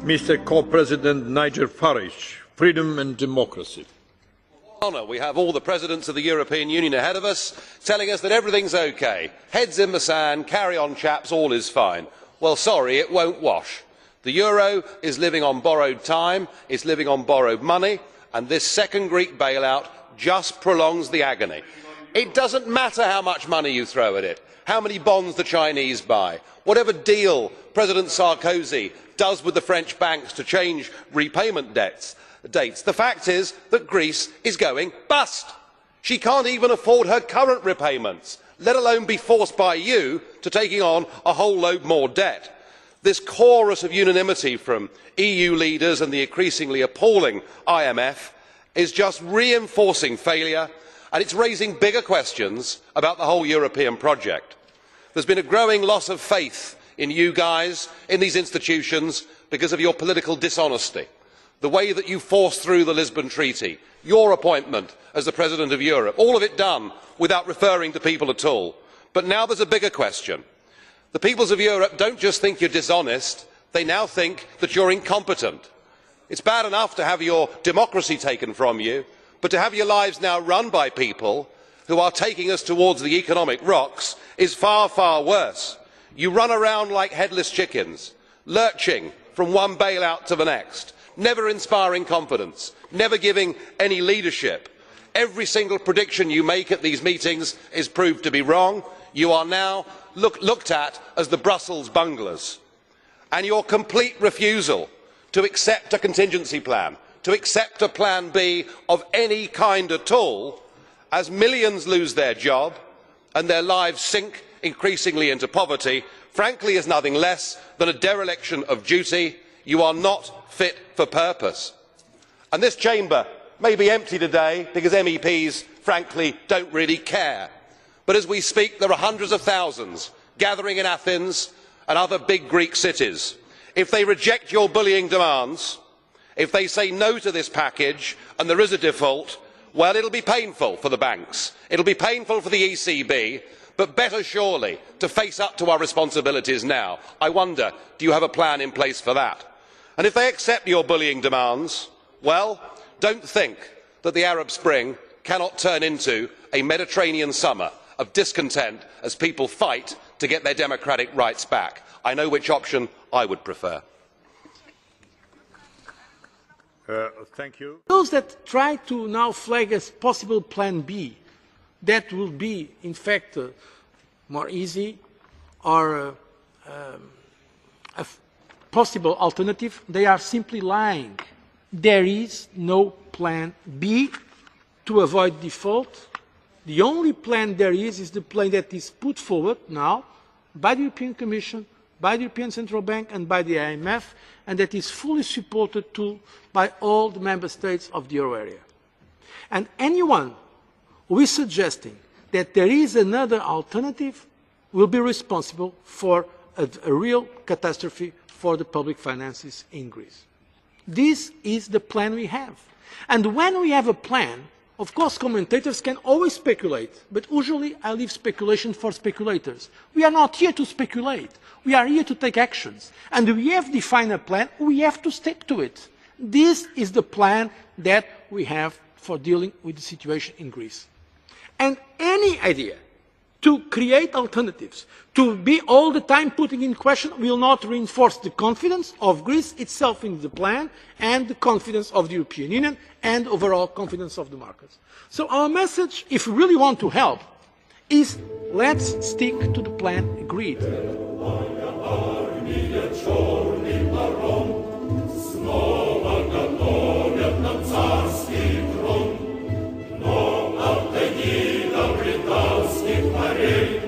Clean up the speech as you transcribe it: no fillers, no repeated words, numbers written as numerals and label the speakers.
Speaker 1: Mr. Co-President Nigel Farage, Freedom and Democracy.
Speaker 2: Honour, we have all the presidents of the European Union ahead of us telling us that everything's okay. Heads in the sand, carry on chaps, all is fine. Well, sorry, it won't wash. The euro is living on borrowed time, it's living on borrowed money, and this second Greek bailout just prolongs the agony. It doesn't matter how much money you throw at it, how many bonds the Chinese buy, whatever deal President Sarkozy does with the French banks to change repayment dates. The fact is that Greece is going bust. She can't even afford her current repayments, let alone be forced by you to taking on a whole load more debt. This chorus of unanimity from EU leaders and the increasingly appalling IMF is just reinforcing failure, and it's raising bigger questions about the whole European project. There's been a growing loss of faith in you guys, in these institutions, because of your political dishonesty. The way that you forced through the Lisbon Treaty, your appointment as the President of Europe, all of it done without referring to people at all. But now there's a bigger question. The peoples of Europe don't just think you're dishonest, they now think that you're incompetent. It's bad enough to have your democracy taken from you, but to have your lives now run by people who are taking us towards the economic rocks is far, far worse. You run around like headless chickens, lurching from one bailout to the next, never inspiring confidence, never giving any leadership. Every single prediction you make at these meetings is proved to be wrong. You are now looked at as the Brussels bunglers. And your complete refusal to accept a contingency plan, to accept a plan B of any kind at all, as millions lose their job and their lives sink increasingly into poverty, frankly is nothing less than a dereliction of duty. You are not fit for purpose. And this chamber may be empty today because MEPs, frankly, don't really care. But as we speak, there are hundreds of thousands gathering in Athens and other big Greek cities. If they reject your bullying demands, if they say no to this package and there is a default, well, it'll be painful for the banks, it'll be painful for the ECB, but better surely to face up to our responsibilities now. I wonder, do you have a plan in place for that? And if they accept your bullying demands, well, don't think that the Arab Spring cannot turn into a Mediterranean summer of discontent as people fight to get their democratic rights back. I know which option I would prefer.
Speaker 1: Thank you.
Speaker 3: Those that try to now flag as possible plan B, that will be in fact more easy or a possible alternative, they are simply lying. There is no plan B to avoid default. The only plan there is the plan that is put forward now by the European Commission, by the European Central Bank and by the IMF, and that is fully supported too by all the member states of the euro area. And anyone who is suggesting that there is another alternative will be responsible for a real catastrophe for the public finances in Greece. This is the plan we have. And when we have a plan, of course commentators can always speculate, but usually I leave speculation for speculators. We are not here to speculate. We are here to take actions. And we have defined a plan, we have to stick to it. This is the plan that we have for dealing with the situation in Greece. And any idea to create alternatives, to be all the time putting in question, will not reinforce the confidence of Greece itself in the plan and the confidence of the European Union and overall confidence of the markets. So our message, if we really want to help, is let's stick to the plan agreed.
Speaker 4: Brитанских морей